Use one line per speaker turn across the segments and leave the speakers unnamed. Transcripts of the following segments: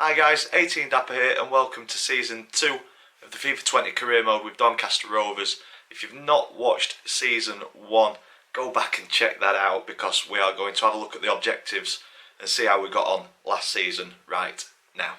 Hi guys, 18 Dapper here and welcome to Season 2 of the FIFA20 Career Mode with Doncaster Rovers. If you've not watched Season 1, go back and check that out because we are going to have a look at the objectives and see how we got on last season right now.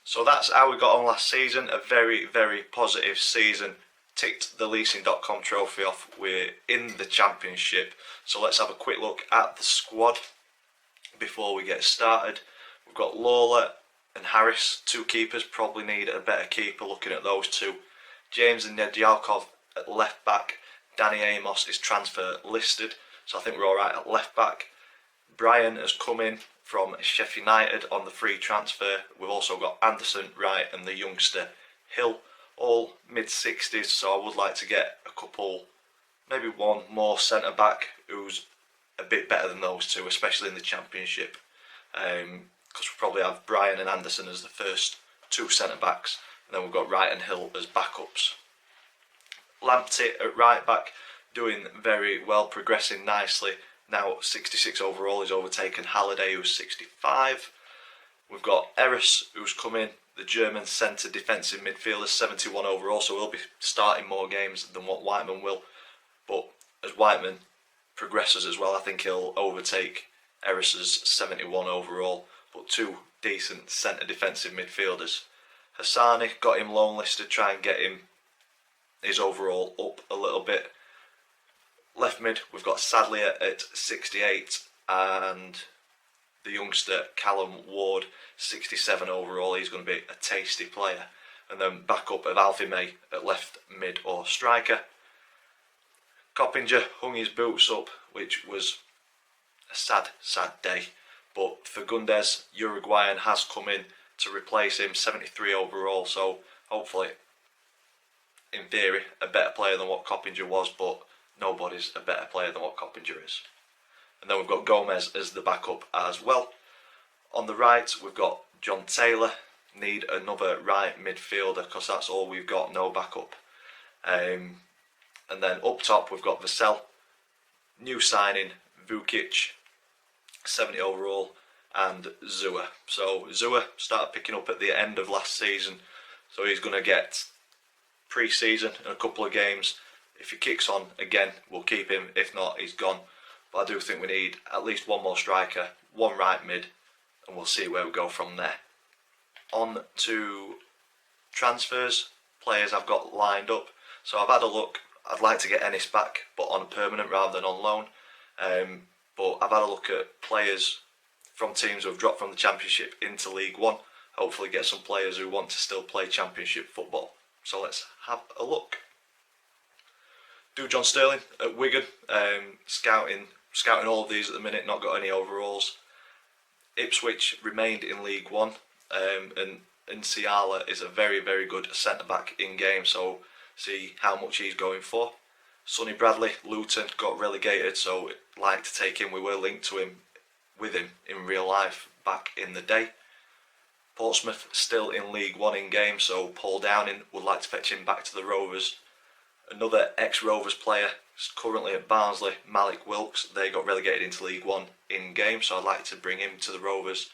So that's how we got on last season, a very, very positive season. Ticked the leasing.com trophy off, we're in the championship. So let's have a quick look at the squad before we get started. We've got Lawler and Harris, two keepers, probably need a better keeper looking at those two. James and Nedyalkov at left back. Danny Amos is transfer listed, so I think we're alright at left back. Brian has come in from Sheffield United on the free transfer. We've also got Anderson, Wright and the youngster Hill, all mid-60s, so I would like to get a couple, maybe one more centre-back who's a bit better than those two, especially in the championship, because we probably have Brian and Anderson as the first two centre-backs, and then we've got Wright and Hill as backups. Lamptey at right back, doing very well, progressing nicely. Now 66 overall, he's overtaken Halliday, who's 65. We've got Eris, who's come in, the German centre defensive midfielder, 71 overall, so he'll be starting more games than what Whiteman will. But as Whiteman progresses as well, I think he'll overtake Eris's 71 overall. But two decent centre defensive midfielders. Hassani, got him loan listed, try and get him his overall up a little bit. Left mid, we've got Sadlier at 68 and the youngster Callum Ward, 67 overall. He's going to be a tasty player. And then backup of Alfie May at left mid or striker. Coppinger hung his boots up, which was a sad, sad day. But Fagundes, Uruguayan, has come in to replace him, 73 overall. So hopefully, in theory, a better player than what Coppinger was, but nobody's a better player than what Coppinger is. And then we've got Gomez as the backup as well. On the right, we've got John Taylor. Need another right midfielder because that's all we've got, no backup. And then up top, we've got Vassell. New signing, Vukic, 70 overall, and Zua. So Zua started picking up at the end of last season. So he's going to get pre-season and a couple of games. If he kicks on again, we'll keep him. If not, he's gone. But I do think we need at least one more striker, one right mid, and we'll see where we go from there. On to transfers, players I've got lined up. So I've had a look. I'd like to get Ennis back, but on permanent rather than on loan. But I've had a look at players from teams who have dropped from the Championship into League One. Hopefully get some players who want to still play Championship football. So let's have a look. Do John Sterling at Wigan, scouting all of these at the minute, not got any overalls. Ipswich remained in League One, and Nsiala is a very, very good centre-back in-game, so see how much he's going for. Sonny Bradley, Luton, got relegated, so I'd like to take him. We were linked to him, with him in real life back in the day. Portsmouth still in League One in-game, so Paul Downing would like to fetch him back to the Rovers. Another ex-Rovers player is currently at Barnsley, Malik Wilkes. They got relegated into League One in-game, so I'd like to bring him to the Rovers.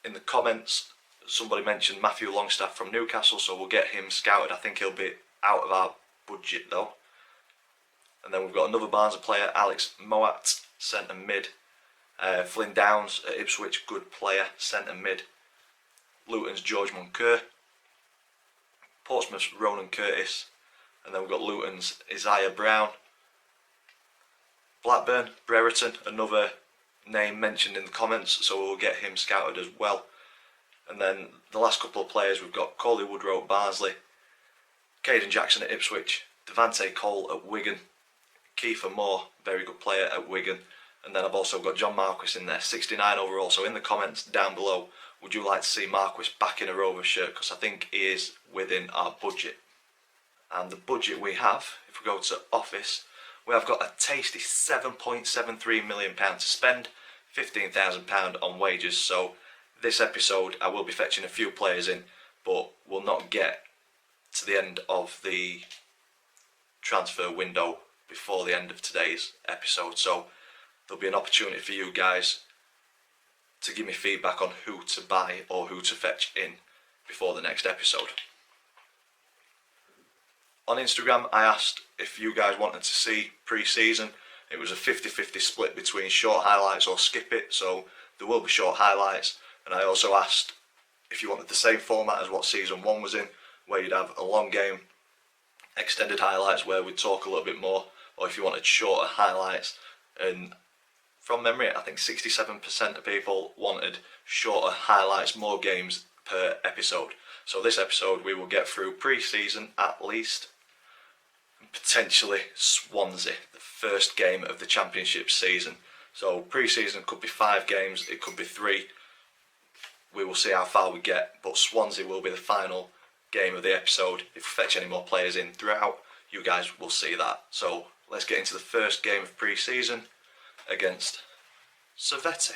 In the comments, somebody mentioned Matthew Longstaff from Newcastle, so we'll get him scouted. I think he'll be out of our budget though. And then we've got another Barnsley player, Alex Moat, centre mid. Flynn Downs at Ipswich, good player, centre mid. Luton's George Moncur. Portsmouth's Ronan Curtis. And then we've got Luton's Isaiah Brown. Blackburn, Brereton, another name mentioned in the comments, so we'll get him scouted as well. And then the last couple of players, we've got Coley Woodrow at Barnsley, Caden Jackson at Ipswich, Devante Cole at Wigan, Kiefer Moore, very good player at Wigan. And then I've also got John Marquis in there, 69 overall. So in the comments down below, would you like to see Marquis back in a Rovers shirt? Because I think he is within our budget. And the budget we have, if we go to office, we have got a tasty £7.73 million to spend, £15,000 on wages. So this episode I will be fetching a few players in, but we'll not get to the end of the transfer window before the end of today's episode, so there'll be an opportunity for you guys to give me feedback on who to buy or who to fetch in before the next episode. On Instagram, I asked if you guys wanted to see pre-season. It was a 50-50 split between short highlights or skip it, so there will be short highlights. And I also asked if you wanted the same format as what season 1 was in, where you'd have a long game, extended highlights where we'd talk a little bit more, or if you wanted shorter highlights. And from memory, I think 67% of people wanted shorter highlights, more games per episode. So this episode we will get through pre-season at least, and potentially Swansea, the first game of the championship season. So pre-season could be 5 games, it could be 3. We will see how far we get, but Swansea will be the final game of the episode. If we fetch any more players in throughout, you guys will see that. So let's get into the first game of pre-season against Fifa20.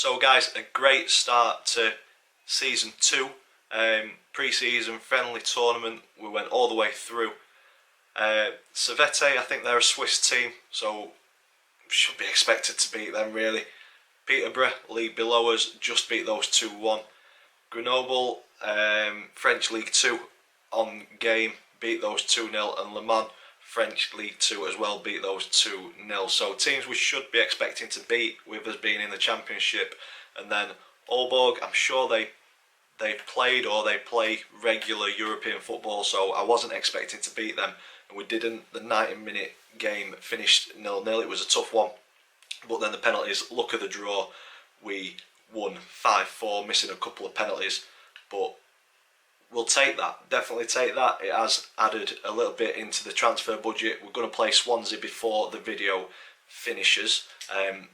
So guys, a great start to Season 2, pre-season friendly tournament. We went all the way through. Fifa20, I think they're a Swiss team, so should be expected to beat them really. Peterborough, league below us, just beat those 2-1. Grenoble, French League 2 on game, beat those 2-0, and Le Mans, French League 2 as well, beat those 2-0. So teams we should be expecting to beat with us being in the Championship. And then Aalborg, I'm sure they've played or they play regular European football, so I wasn't expecting to beat them, and we didn't. The 90-minute game finished 0-0. It was a tough one, but then the penalties, luck of the draw, we won 5-4, missing a couple of penalties, but we'll take that, definitely take that. It has added a little bit into the transfer budget. We're going to play Swansea before the video finishes,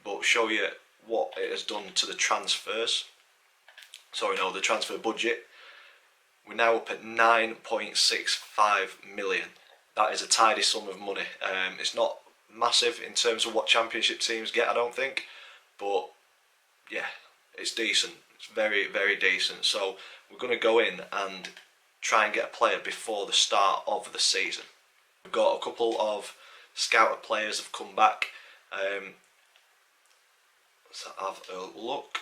but show you what it has done to the transfers. Sorry, no, the transfer budget. We're now up at 9.65 million. That is a tidy sum of money. It's not massive in terms of what Championship teams get, I don't think, but yeah, it's decent. It's very, very decent. So we're going to go in and try and get a player before the start of the season. We've got a couple of scouted players have come back. Let's have a look.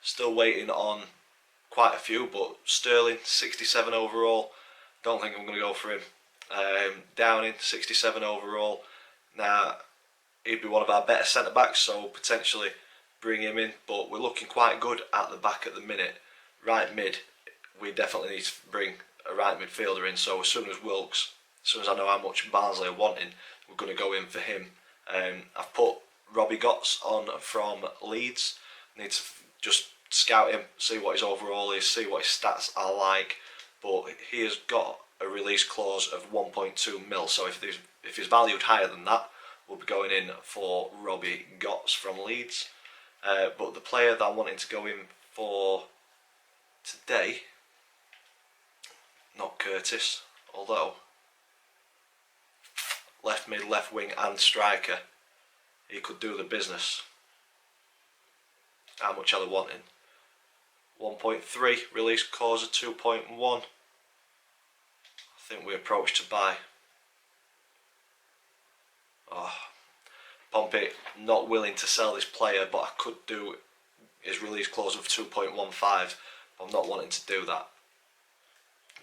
Still waiting on quite a few, but Sterling, 67 overall. Don't think I'm going to go for him. Downing, 67 overall. Now, he'd be one of our better centre-backs, so potentially bring him in, but we're looking quite good at the back at the minute. Right mid, we definitely need to bring a right midfielder in, so as soon as I know how much Barnsley are wanting, we're going to go in for him. I've put Robbie Gotts on from Leeds. Need to just scout him, see what his overall is, see what his stats are like, but he has got a release clause of 1.2 mil, so if he's valued higher than that, we'll be going in for Robbie Gotts from Leeds. But the player that I'm wanting to go in for today, not Curtis, although left mid, left wing and striker, he could do the business. How much are they wanting? 1.3, release clause of 2.1. I think we approached to buy. Pompey not willing to sell this player, but I could do his release clause of 2.15. I'm not wanting to do that.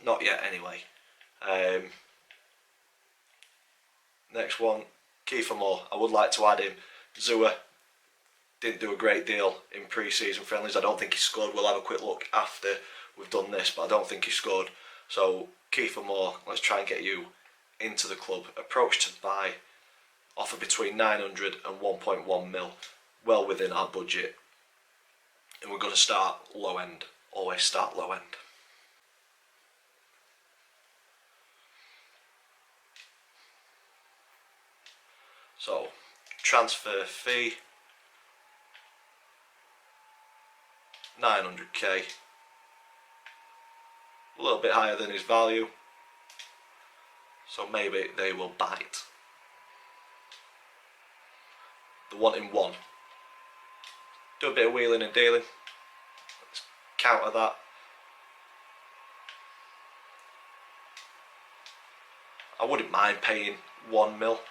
Not yet, anyway. Next one, Kiefer Moore. I would like to add him. Zua didn't do a great deal in pre-season friendlies. I don't think he scored. We'll have a quick look after we've done this, but I don't think he scored. So Kiefer Moore, let's try and get you into the club. Approach to buy. Offer between 900 and 1.1 mil, well within our budget. And we're going to start low end, always start low end. So, transfer fee, 900k, a little bit higher than his value, so maybe they will bite. The 1 in 1. Do a bit of wheeling and dealing. Let's counter that. I wouldn't mind paying 1 mil.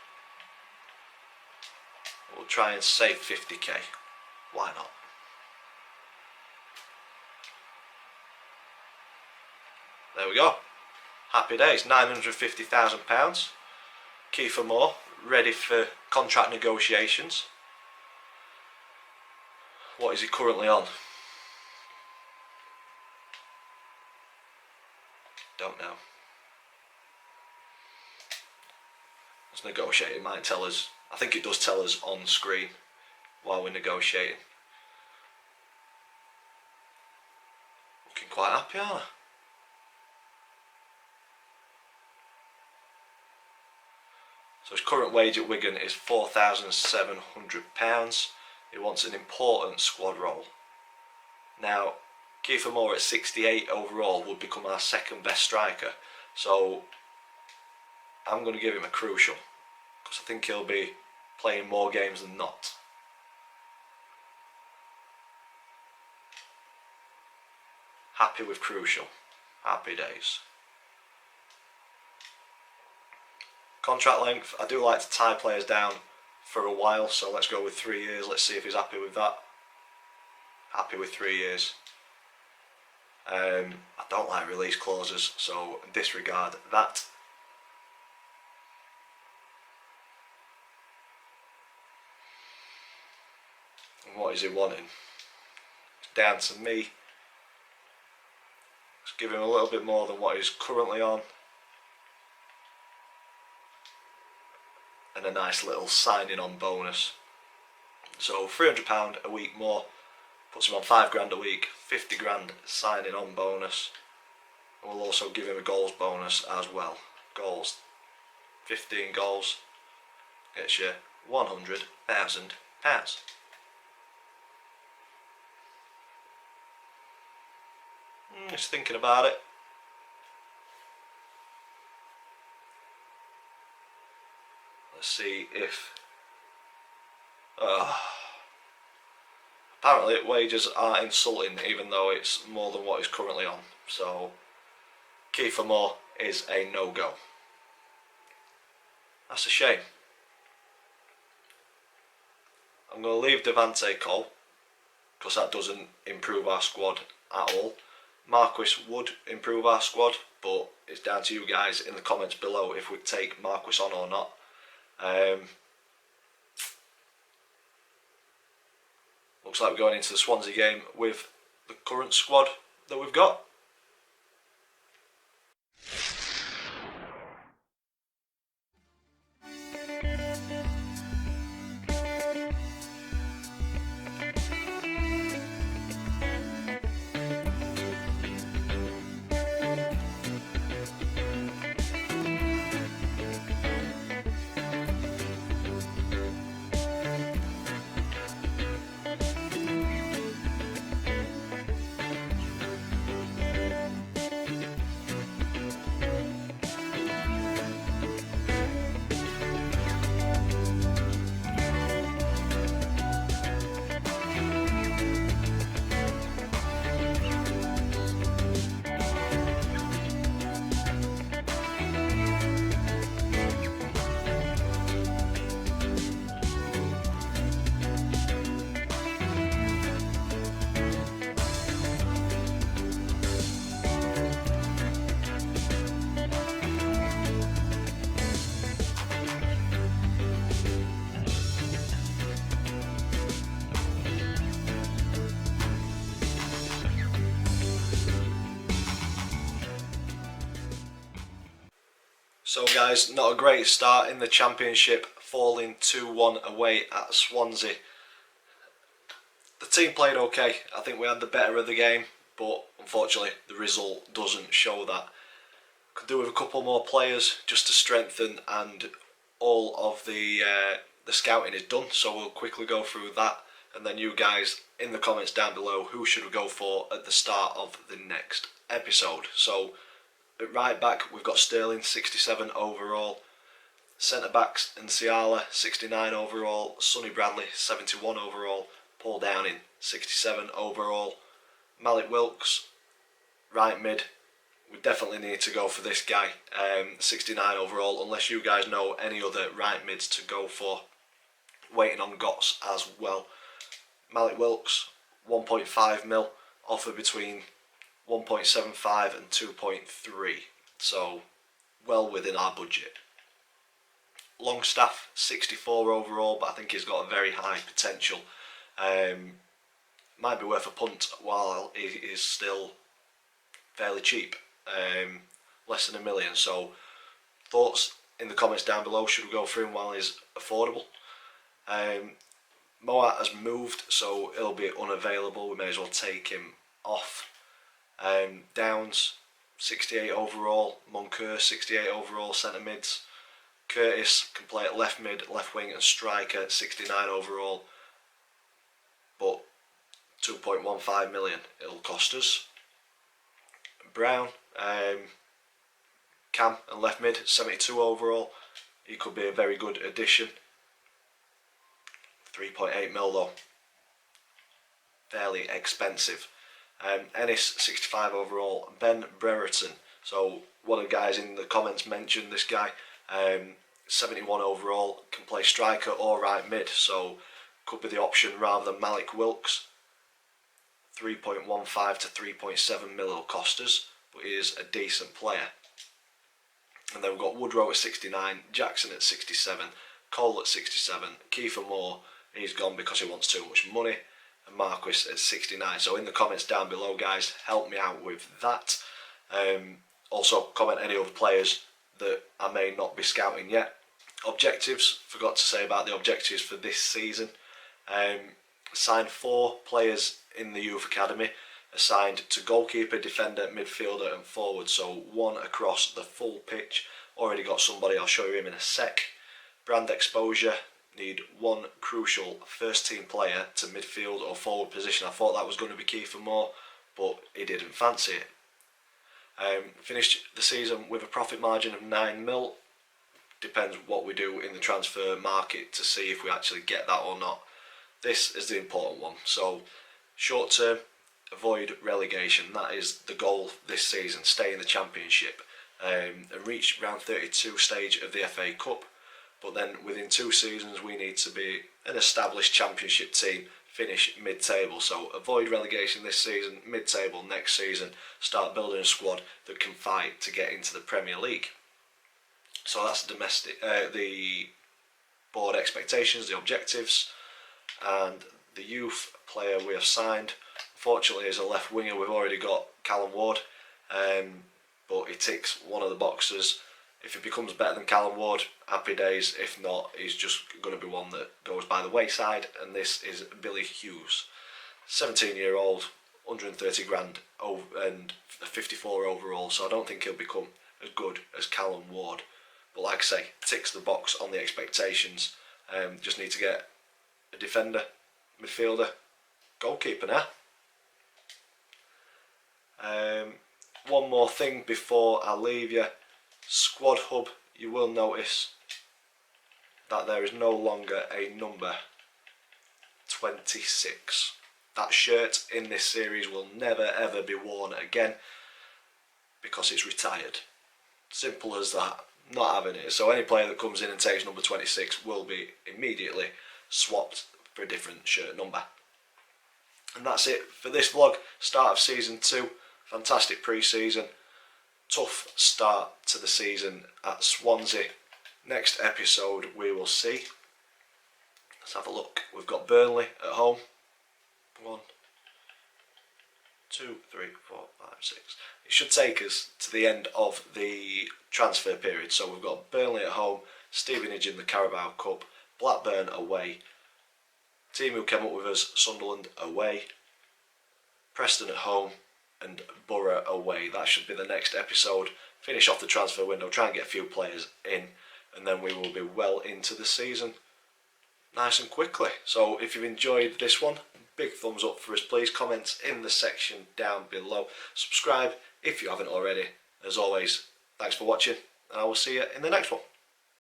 We'll try and save 50k. Why not? There we go. Happy days. £950,000. Kiefer Moore, ready for contract negotiations. What is he currently on? Don't know. Let's negotiate. It might tell us. I think it does tell us on screen while we're negotiating. Looking quite happy, aren't I? So his current wage at Wigan is £4,700. He wants an important squad role. Now, Kiefer Moore at 68 overall would become our second best striker. So I'm going to give him a crucial, because I think he'll be playing more games than not. Happy with Crucial. Happy days. Contract length, I do like to tie players down for a while, so let's go with 3 years. Let's see if he's happy with that. Happy with 3 years. I don't like release clauses, so disregard that. And what is he wanting? It's down to me. Let's give him a little bit more than what he's currently on. And a nice little signing on bonus. So £300 a week more puts him on £5 a week, 50 grand signing on bonus. And we'll also give him a goals bonus as well. Goals, 15 goals gets you £100,000. Just thinking about it. Let's see if apparently wages are insulting, even though it's more than what he's currently on. So Kiefer Moore is a no-go. That's a shame. I'm going to leave Devante Cole because that doesn't improve our squad at all. Marquis would improve our squad, but it's down to you guys in the comments below if we take Marquis on or not. Looks like we're going into the Swansea game with the current squad that we've got. So guys, not a great start in the Championship, falling 2-1 away at Swansea. The team played okay. I think we had the better of the game, but unfortunately the result doesn't show that. Could do with a couple more players just to strengthen, and all of the scouting is done, so we'll quickly go through that, and then you guys in the comments down below who should we go for at the start of the next episode. So at right back we've got Sterling, 67 overall. Centre backs and Ciala, 69 overall. Sonny Bradley, 71 overall. Paul Downing, 67 overall. Malik Wilks, right mid. We definitely need to go for this guy, 69 overall, unless you guys know any other right mids to go for. Waiting on Gots as well. Malik Wilks, 1.5 mil, offer between 1.75 and 2.3, so well within our budget. Longstaff, 64 overall, but I think he's got a very high potential. Might be worth a punt while he is still fairly cheap, less than £1 million. So thoughts in the comments down below. Should we go for him while he's affordable? Moat has moved, so he'll be unavailable. We may as well take him off. Downs, 68 overall. Moncur, 68 overall, centre mids. Curtis can play at left mid, left wing and striker, 69 overall. But 2.15 million it'll cost us. Brown, Cam and left mid, 72 overall. He could be a very good addition. 3.8 mil though. Fairly expensive. Ennis 65 overall, Ben Brereton. So one of the guys in the comments mentioned this guy. 71 overall, can play striker or right mid, so could be the option rather than Malik Wilks. 3.15 to 3.7 mil will cost us, but he is a decent player. And then we've got Woodrow at 69, Jackson at 67, Cole at 67, Kiefer Moore, he's gone because he wants too much money, and Marquis at 69. So in the comments down below, guys, help me out with that. Also comment any other players that I may not be scouting yet. Objectives, forgot to say about the objectives for this season. Signed 4 players in the youth academy, assigned to goalkeeper, defender, midfielder and forward, so 1 across the full pitch. Already got somebody, I'll show you him in a sec. Brand exposure, need 1 crucial first team player to midfield or forward position. I thought that was going to be Kiefer Moore, but he didn't fancy it. Finished the season with a profit margin of 9 mil. Depends what we do in the transfer market to see if we actually get that or not. This is the important one. So short term, avoid relegation. That is the goal this season. Stay in the Championship and reach round 32 stage of the FA Cup. But then within 2 seasons we need to be an established Championship team, finish mid-table. So avoid relegation this season, mid-table next season, start building a squad that can fight to get into the Premier League. So that's the board expectations, the objectives, and the youth player we have signed. Unfortunately, as a left winger, we've already got Callum Ward, but he ticks one of the boxes. If he becomes better than Callum Ward, happy days. If not, he's just going to be one that goes by the wayside, and this is Billy Hughes. 17-year-old, 130 grand and 54 overall, so I don't think he'll become as good as Callum Ward. But like I say, ticks the box on the expectations. Just need to get a defender, midfielder, goalkeeper now. One more thing before I leave you. Squad Hub, you will notice that there is no longer a number 26. That shirt in this series will never ever be worn again because it's retired. Simple as that. Not having it. So any player that comes in and takes number 26 will be immediately swapped for a different shirt number. And that's it for this vlog. Start of season 2. Fantastic pre-season. Tough start to the season at Swansea. Next episode we will see. Let's have a look. We've got Burnley at home. 1, 2, 3, 4, 5, 6. It should take us to the end of the transfer period. So we've got Burnley at home, Stevenage in the Carabao Cup, Blackburn away, team who came up with us, Sunderland away, Preston at home and Borough away. That should be the next episode. Finish off the transfer window, try and get a few players in, and then we will be well into the season nice and quickly. So if you've enjoyed this one, big thumbs up for us please, comments in the section down below, subscribe if you haven't already. As always, thanks for watching and I will see you in the next one.